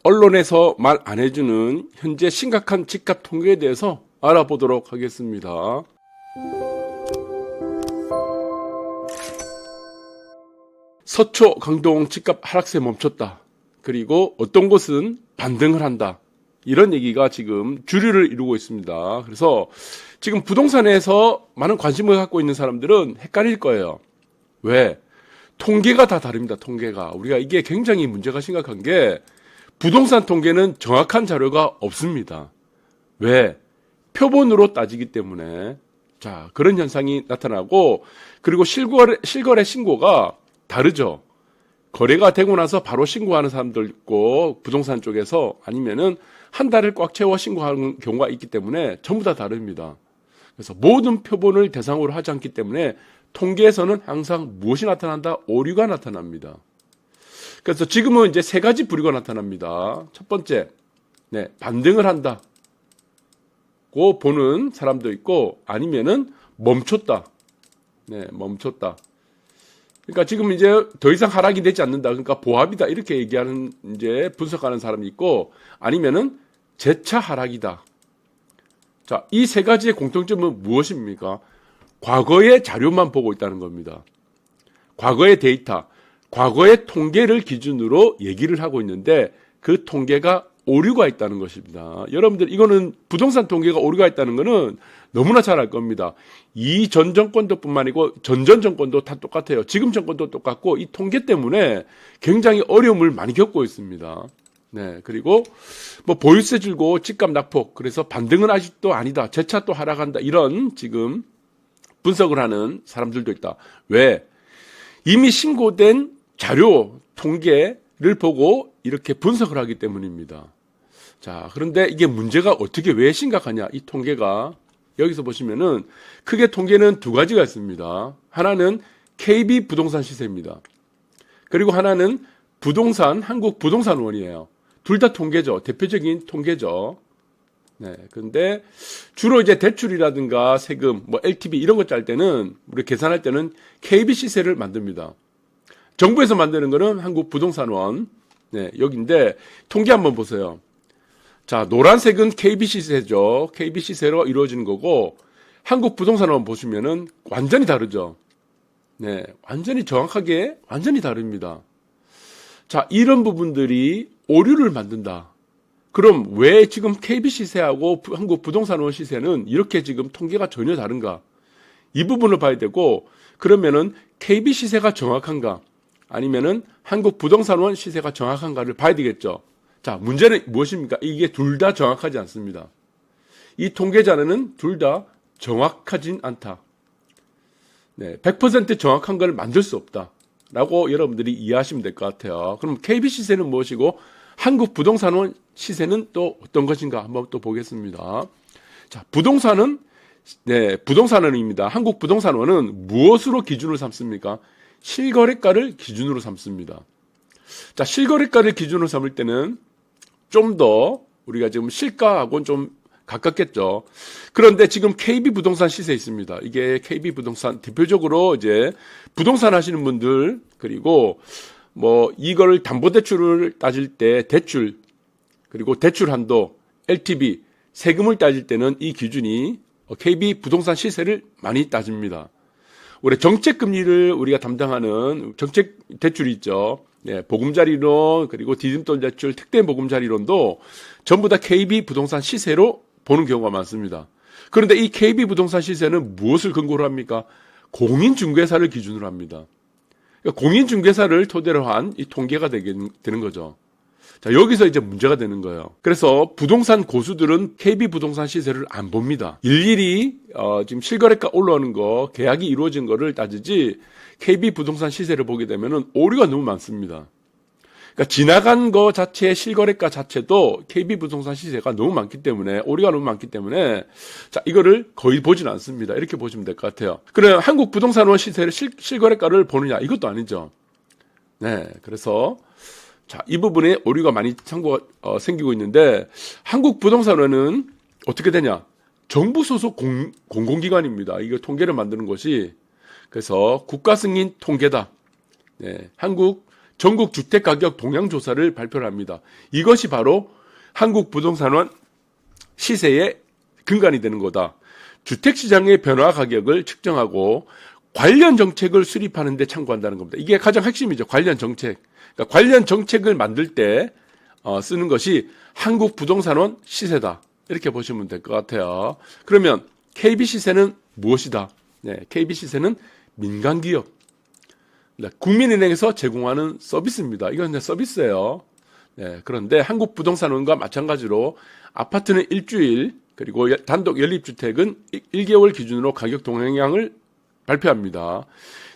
언론에서 말 안 해주는 현재 심각한 집값 통계에 대해서 알아보도록 하겠습니다. 서초 강동 집값 하락세 멈췄다. 그리고 어떤 곳은 반등을 한다. 이런 얘기가 지금 주류를 이루고 있습니다. 그래서 지금 부동산에서 많은 관심을 갖고 있는 사람들은 헷갈릴 거예요. 왜? 통계가 다 다릅니다. 통계가. 우리가 이게 굉장히 문제가 심각한 게 부동산 통계는 정확한 자료가 없습니다. 왜? 표본으로 따지기 때문에. 자, 그런 현상이 나타나고, 그리고 실거래 신고가 다르죠. 거래가 되고 나서 바로 신고하는 사람들 있고, 부동산 쪽에서 아니면은 한 달을 꽉 채워 신고하는 경우가 있기 때문에 전부 다 다릅니다. 그래서 모든 표본을 대상으로 하지 않기 때문에 통계에서는 항상 무엇이 나타난다? 오류가 나타납니다. 그래서 지금은 이제 세 가지 부류가 나타납니다. 첫 번째, 반등을 한다. 고 보는 사람도 있고, 아니면은 멈췄다. 멈췄다. 그러니까 지금 이제 더 이상 하락이 되지 않는다. 그러니까 보합이다. 이렇게 얘기하는, 이제 분석하는 사람이 있고, 아니면은 재차 하락이다. 자, 이 세 가지의 공통점은 무엇입니까? 과거의 자료만 보고 있다는 겁니다. 과거의 데이터, 과거의 통계를 기준으로 얘기를 하고 있는데 그 통계가 오류가 있다는 것입니다. 여러분들 이거는 부동산 통계가 오류가 있다는 거는 너무나 잘 알 겁니다. 이 전 정권도 뿐만 아니고 전전 정권도 다 똑같아요. 지금 정권도 똑같고 이 통계 때문에 굉장히 어려움을 많이 겪고 있습니다. 그리고 뭐 보유세 줄고 집값 낙폭, 그래서 반등은 아직도 아니다. 재차 또 하락한다. 이런 지금 분석을 하는 사람들도 있다. 왜? 이미 신고된 자료, 통계를 보고 이렇게 분석을 하기 때문입니다. 자, 그런데 이게 문제가 어떻게 왜 심각하냐? 이 통계가 여기서 보시면은 크게 통계는 두 가지가 있습니다. 하나는 KB 부동산 시세입니다. 그리고 하나는 한국 부동산원이에요. 둘 다 통계죠. 대표적인 통계죠. 근데 주로 이제 대출이라든가 세금, 뭐 LTV 이런 거 짤 때는, 우리 계산할 때는 KB 시세를 만듭니다. 정부에서 만드는 거는 한국 부동산원, 여기인데, 통계 한번 보세요. 자, 노란색은 KB 시세죠. KB 시세로 이루어지는 거고, 한국 부동산원 보시면은 완전히 다르죠. 완전히 정확하게, 완전히 다릅니다. 자, 이런 부분들이 오류를 만든다. 그럼 왜 지금 KB 시세하고 한국 부동산원 시세는 이렇게 지금 통계가 전혀 다른가? 이 부분을 봐야 되고, 그러면은 KB 시세가 정확한가? 아니면은 한국 부동산원 시세가 정확한가를 봐야 되겠죠. 자, 문제는 무엇입니까? 이게 둘 다 정확하지 않습니다. 이 통계 자료는 둘 다 정확하진 않다. 100% 정확한 걸 만들 수 없다. 라고 여러분들이 이해하시면 될 것 같아요. 그럼 KB 시세는 무엇이고, 한국 부동산원 시세는 또 어떤 것인가 한번 또 보겠습니다. 자, 부동산원입니다. 한국 부동산원은 무엇으로 기준을 삼습니까? 실거래가를 기준으로 삼습니다. 자, 실거래가를 기준으로 삼을 때는 좀 더 우리가 지금 실가하고는 좀 가깝겠죠. 그런데 지금 KB 부동산 시세 있습니다. 이게 KB 부동산 대표적으로 이제 부동산 하시는 분들, 그리고 뭐 이걸 담보대출을 따질 때 대출, 그리고 대출 한도, LTV, 세금을 따질 때는 이 기준이 KB 부동산 시세를 많이 따집니다. 우리 정책금리를 우리가 담당하는 정책 대출이 있죠. 보금자리론, 그리고 디딤돌 대출, 특대 보금자리론도 전부 다 KB 부동산 시세로 보는 경우가 많습니다. 그런데 이 KB 부동산 시세는 무엇을 근거로 합니까? 공인중개사를 기준으로 합니다. 그러니까 공인중개사를 토대로 한 이 통계가 되는 거죠. 자, 여기서 이제 문제가 되는 거예요. 그래서 부동산 고수들은 KB 부동산 시세를 안 봅니다. 일일이 지금 실거래가 올라오는 거, 계약이 이루어진 거를 따지지 KB 부동산 시세를 보게 되면은 오류가 너무 많습니다. 그러니까 지나간 거 자체의 실거래가 자체도 KB 부동산 시세가 너무 많기 때문에, 오류가 너무 많기 때문에, 자, 이거를 거의 보진 않습니다. 이렇게 보시면 될 것 같아요. 그래, 한국 부동산원 시세를 실거래가를 보느냐? 이것도 아니죠. 그래서, 자, 이 부분에 오류가 많이 생기고 있는데, 한국 부동산원은 어떻게 되냐? 정부 소속 공공기관입니다. 이거 통계를 만드는 것이. 그래서 국가 승인 통계다. 한국 전국 주택가격 동향 조사를 발표를 합니다. 이것이 바로 한국 부동산원 시세의 근간이 되는 거다. 주택시장의 변화 가격을 측정하고 관련 정책을 수립하는 데 참고한다는 겁니다. 이게 가장 핵심이죠. 관련 정책. 그러니까 관련 정책을 만들 때 쓰는 것이 한국 부동산원 시세다. 이렇게 보시면 될 것 같아요. 그러면 KB 시세는 무엇이다? 네, KB 시세는 민간기업, 네, 국민은행에서 제공하는 서비스입니다. 이건 서비스예요. 네, 그런데 한국 부동산원과 마찬가지로 아파트는 일주일, 그리고 단독 연립주택은 1개월 기준으로 가격 동향을 발표합니다.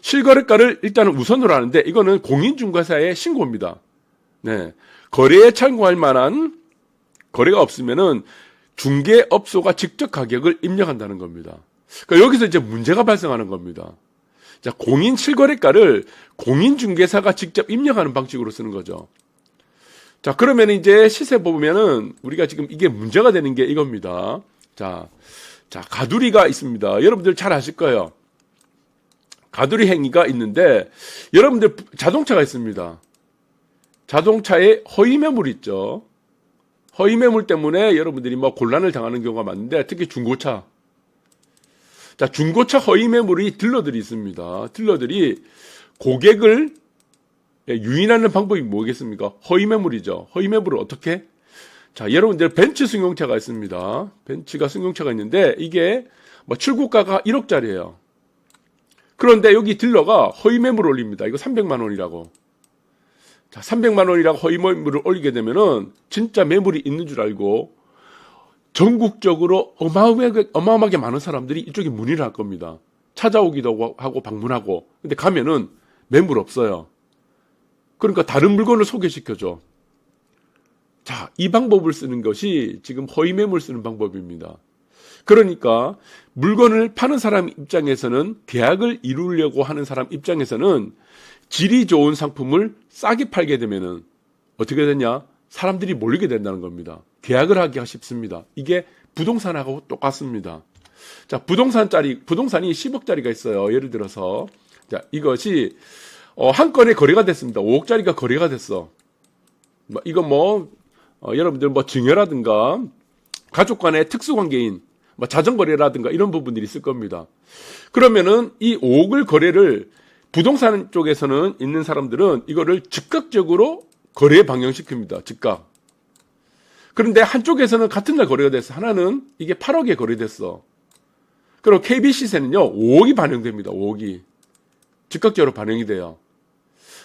실거래가를 일단은 우선으로 하는데 이거는 공인중개사의 신고입니다. 네, 거래에 참고할 만한 거래가 없으면은 중개업소가 직접 가격을 입력한다는 겁니다. 그러니까 여기서 이제 문제가 발생하는 겁니다. 자, 공인 실거래가를 공인중개사가 직접 입력하는 방식으로 쓰는 거죠. 자, 그러면 이제 시세 보면은 우리가 지금 이게 문제가 되는 게 이겁니다. 자, 가두리가 있습니다. 여러분들 잘 아실 거예요. 가두리 행위가 있는데 여러분들 자동차가 있습니다. 자동차에 허위 매물 있죠. 허위 매물 때문에 여러분들이 뭐 곤란을 당하는 경우가 많은데 특히 중고차. 자, 중고차 허위 매물이 딜러들이 있습니다. 딜러들이 고객을 유인하는 방법이 뭐겠습니까? 허위 매물이죠. 허위 매물을 어떻게? 자, 여러분들 벤츠 승용차가 있습니다. 벤츠가 승용차가 있는데 이게 뭐 출고가가 1억짜리예요. 그런데 여기 딜러가 허위 매물을 올립니다. 이거 300만 원이라고. 자, 300만 원이라고 허위 매물을 올리게 되면은 진짜 매물이 있는 줄 알고 전국적으로 어마어마하게 많은 사람들이 이쪽에 문의를 할 겁니다. 찾아오기도 하고 방문하고. 근데 가면은 매물 없어요. 그러니까 다른 물건을 소개시켜줘. 자, 이 방법을 쓰는 것이 지금 허위 매물 쓰는 방법입니다. 그러니까 물건을 파는 사람 입장에서는 계약을 이루려고 하는 사람 입장에서는 질이 좋은 상품을 싸게 팔게 되면은 어떻게 되냐? 사람들이 몰리게 된다는 겁니다. 계약을 하기가 쉽습니다. 이게 부동산하고 똑같습니다. 자, 부동산이 10억짜리가 있어요. 예를 들어서. 자, 이것이, 한 건에 거래가 됐습니다. 5억짜리가 거래가 됐어. 이거 여러분들 증여라든가, 가족 간의 특수관계인, 자전거래라든가 이런 부분들이 있을 겁니다. 그러면은 이 5억을 거래를 부동산 쪽에서는 있는 사람들은 이거를 즉각적으로 거래에 방영시킵니다. 즉각. 그런데 한쪽에서는 같은 날 거래가 됐어. 하나는 이게 8억에 거래됐어. 그럼 KB 시세는요, 5억이 반영됩니다. 5억이. 즉각적으로 반영이 돼요.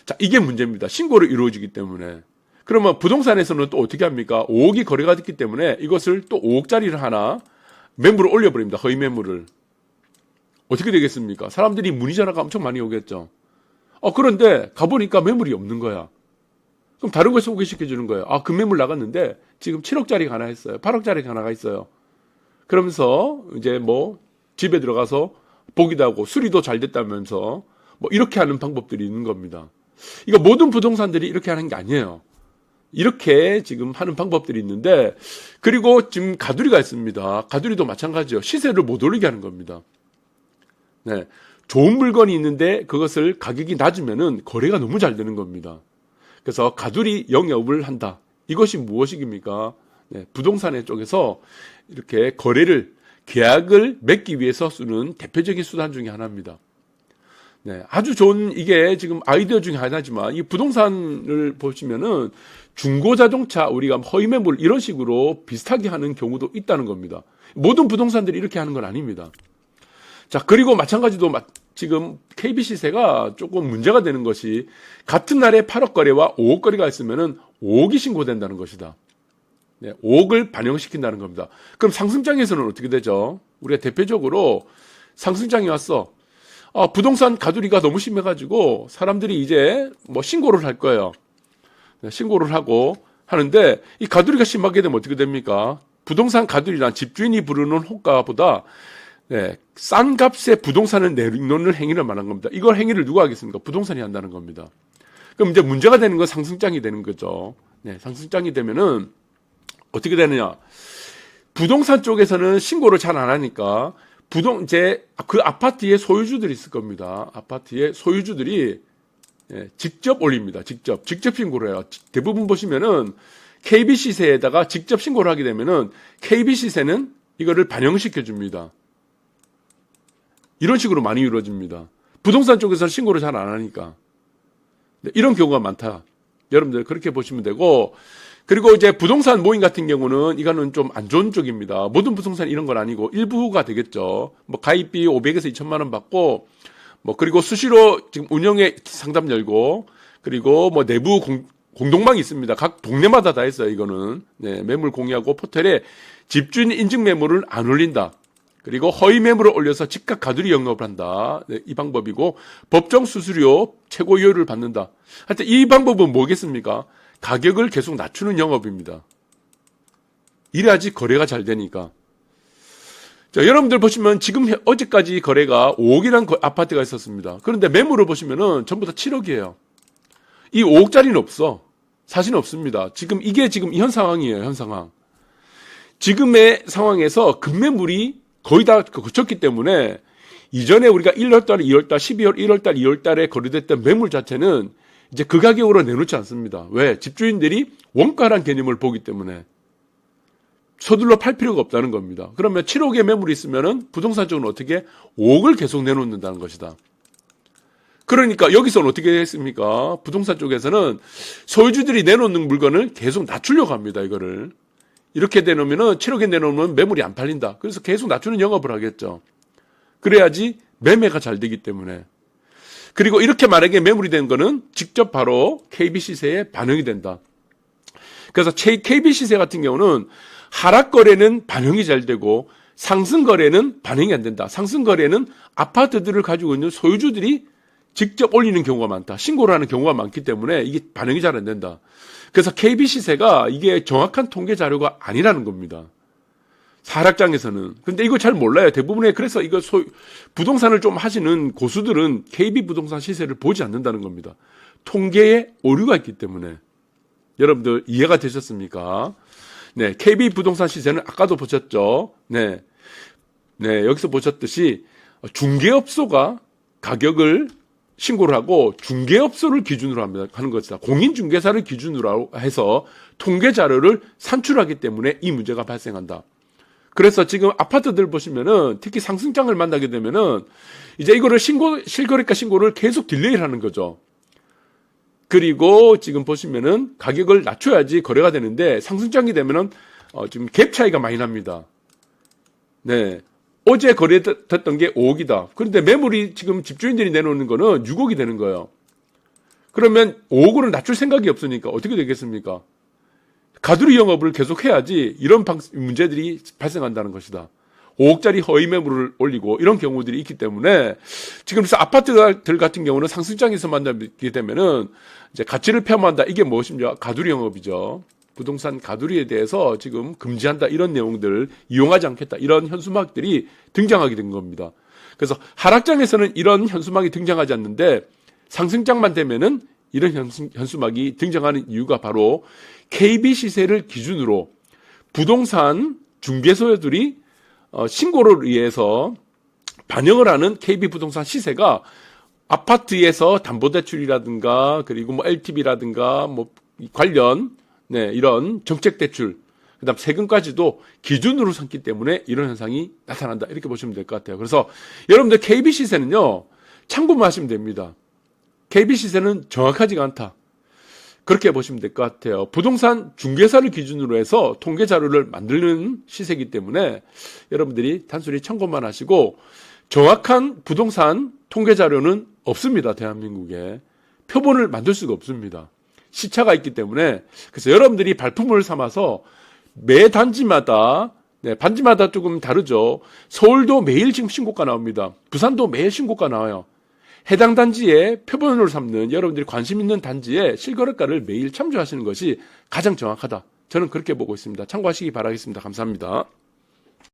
자, 이게 문제입니다. 신고로 이루어지기 때문에. 그러면 부동산에서는 또 어떻게 합니까? 5억이 거래가 됐기 때문에 이것을 또 5억짜리를 하나 매물을 올려버립니다. 허위 매물을. 어떻게 되겠습니까? 사람들이 문의 전화가 엄청 많이 오겠죠. 그런데 가보니까 매물이 없는 거야. 그럼 다른 걸 소개시켜주는 거예요. 그 매물 나갔는데 지금 7억짜리가 하나 있어요. 8억짜리가 하나가 있어요. 그러면서 이제 집에 들어가서 보기도 하고 수리도 잘 됐다면서 이렇게 하는 방법들이 있는 겁니다. 이거 모든 부동산들이 이렇게 하는 게 아니에요. 이렇게 지금 하는 방법들이 있는데, 그리고 지금 가두리가 있습니다. 가두리도 마찬가지요. 시세를 못 올리게 하는 겁니다. 네. 좋은 물건이 있는데 그것을 가격이 낮으면은 거래가 너무 잘 되는 겁니다. 그래서 가두리 영업을 한다. 이것이 무엇입니까? 네. 부동산 쪽에서 이렇게 계약을 맺기 위해서 쓰는 대표적인 수단 중에 하나입니다. 네, 아주 좋은 이게 지금 아이디어 중에 하나지만 이 부동산을 보시면은 중고 자동차 우리가 허위 매물 이런 식으로 비슷하게 하는 경우도 있다는 겁니다. 모든 부동산들이 이렇게 하는 건 아닙니다. 자, 그리고 마찬가지로 지금 KB 시세가 조금 문제가 되는 것이 같은 날에 8억 거래와 5억 거래가 있으면은 5억이 신고된다는 것이다. 네, 5억을 반영시킨다는 겁니다. 그럼 상승장에서는 어떻게 되죠? 우리가 대표적으로 상승장이 왔어. 부동산 가두리가 너무 심해가지고 사람들이 이제 신고를 할 거예요. 네, 신고를 하고 하는데 이 가두리가 심하게 되면 어떻게 됩니까? 부동산 가두리란 집주인이 부르는 호가보다 싼 값에 부동산을 내놓는 행위를 말한 겁니다. 이걸 행위를 누가 하겠습니까? 부동산이 한다는 겁니다. 그럼 이제 문제가 되는 건 상승장이 되는 거죠. 네, 상승장이 되면은 어떻게 되느냐? 부동산 쪽에서는 신고를 잘 안 하니까 그 아파트의 소유주들이 있을 겁니다. 아파트의 소유주들이 직접 올립니다. 직접 신고를 해요. 대부분 보시면은 KB시세에다가 직접 신고를 하게 되면은 KB시세는 이거를 반영시켜 줍니다. 이런 식으로 많이 이루어집니다. 부동산 쪽에서 신고를 잘 안 하니까. 이런 경우가 많다. 여러분들 그렇게 보시면 되고, 그리고 이제 부동산 모임 같은 경우는 이거는 좀 안 좋은 쪽입니다. 모든 부동산 이런 건 아니고 일부가 되겠죠. 뭐 가입비 500에서 2천만 원 받고, 뭐 그리고 수시로 지금 운영에 상담 열고, 그리고 뭐 내부 공동방이 있습니다. 각 동네마다 다 있어요. 이거는 매물 공유하고 포털에 집주인 인증 매물을 안 올린다. 그리고 허위 매물을 올려서 즉각 가두리 영업을 한다. 이 방법이고, 법정 수수료 최고료를 받는다. 하여튼 이 방법은 뭐겠습니까? 가격을 계속 낮추는 영업입니다. 이래야지 거래가 잘 되니까. 자, 여러분들 보시면 지금 어제까지 거래가 5억이라는 아파트가 있었습니다. 그런데 매물을 보시면은 전부 다 7억이에요. 이 5억짜리는 없어. 사실은 없습니다. 이게 지금 현 상황이에요. 현 상황. 지금의 상황에서 급매물이 거의 다 거쳤기 때문에 이전에 우리가 1월달, 2월달, 12월, 1월달, 2월달에 거래됐던 매물 자체는 이제 그 가격으로 내놓지 않습니다. 왜? 집주인들이 원가란 개념을 보기 때문에 서둘러 팔 필요가 없다는 겁니다. 그러면 7억의 매물이 있으면은 부동산 쪽은 어떻게 5억을 계속 내놓는다는 것이다. 그러니까 여기서는 어떻게 했습니까? 부동산 쪽에서는 소유주들이 내놓는 물건을 계속 낮추려고 합니다. 이거를. 이렇게 내놓으면은 7억에 내놓으면 매물이 안 팔린다. 그래서 계속 낮추는 영업을 하겠죠. 그래야지 매매가 잘 되기 때문에. 그리고 이렇게 만약에 매물이 된 거는 직접 바로 KB시세에 반영이 된다. 그래서 KB시세 같은 경우는 하락 거래는 반영이 잘 되고 상승 거래는 반영이 안 된다. 상승 거래는 아파트들을 가지고 있는 소유주들이 직접 올리는 경우가 많다. 신고를 하는 경우가 많기 때문에 이게 반영이 잘 안 된다. 그래서 KB시세가 이게 정확한 통계 자료가 아니라는 겁니다. 하락장에서는. 근데 이거 잘 몰라요. 대부분의, 그래서 이거 부동산을 좀 하시는 고수들은 KB부동산 시세를 보지 않는다는 겁니다. 통계에 오류가 있기 때문에. 여러분들 이해가 되셨습니까? 네. KB부동산 시세는 아까도 보셨죠? 네. 여기서 보셨듯이 중개업소가 가격을 신고를 하고 중개업소를 기준으로 하는 것이다. 공인중개사를 기준으로 해서 통계 자료를 산출하기 때문에 이 문제가 발생한다. 그래서 지금 아파트들 보시면은 특히 상승장을 만나게 되면은 이제 이거를 실거래가 신고를 계속 딜레이를 하는 거죠. 그리고 지금 보시면은 가격을 낮춰야지 거래가 되는데 상승장이 되면은 지금 갭 차이가 많이 납니다. 네. 어제 거래됐던 게 5억이다. 그런데 매물이 지금 집주인들이 내놓는 거는 6억이 되는 거예요. 그러면 5억으로 낮출 생각이 없으니까 어떻게 되겠습니까? 가두리 영업을 계속 해야지 이런 문제들이 발생한다는 것이다. 5억짜리 허위 매물을 올리고 이런 경우들이 있기 때문에 지금 그래서 아파트들 같은 경우는 상승장에서 만나게 되면은 이제 가치를 폐업한다. 이게 무엇입니까? 가두리 영업이죠. 부동산 가두리에 대해서 지금 금지한다. 이런 내용들 이용하지 않겠다. 이런 현수막들이 등장하게 된 겁니다. 그래서 하락장에서는 이런 현수막이 등장하지 않는데 상승장만 되면은 이런 현수막이 등장하는 이유가 바로 KB시세를 기준으로 부동산 중개소들이 신고를 위해서 반영을 하는 KB부동산 시세가 아파트에서 담보대출이라든가 그리고 뭐 LTV라든가 뭐 관련 이런 정책대출 그다음 세금까지도 기준으로 삼기 때문에 이런 현상이 나타난다. 이렇게 보시면 될 것 같아요. 그래서 여러분들 KB시세는요. 참고만 하시면 됩니다. KB시세는 정확하지가 않다. 그렇게 보시면 될 것 같아요. 부동산 중개사를 기준으로 해서 통계 자료를 만드는 시세이기 때문에 여러분들이 단순히 참고만 하시고 정확한 부동산 통계 자료는 없습니다. 대한민국에. 표본을 만들 수가 없습니다. 시차가 있기 때문에 그래서 여러분들이 발품을 삼아서 매 단지마다 반지마다 조금 다르죠. 서울도 매일 지금 신고가 나옵니다. 부산도 매일 신고가 나와요. 해당 단지에 표본으로 삼는 여러분들이 관심 있는 단지의 실거래가를 매일 참조하시는 것이 가장 정확하다. 저는 그렇게 보고 있습니다. 참고하시기 바라겠습니다. 감사합니다.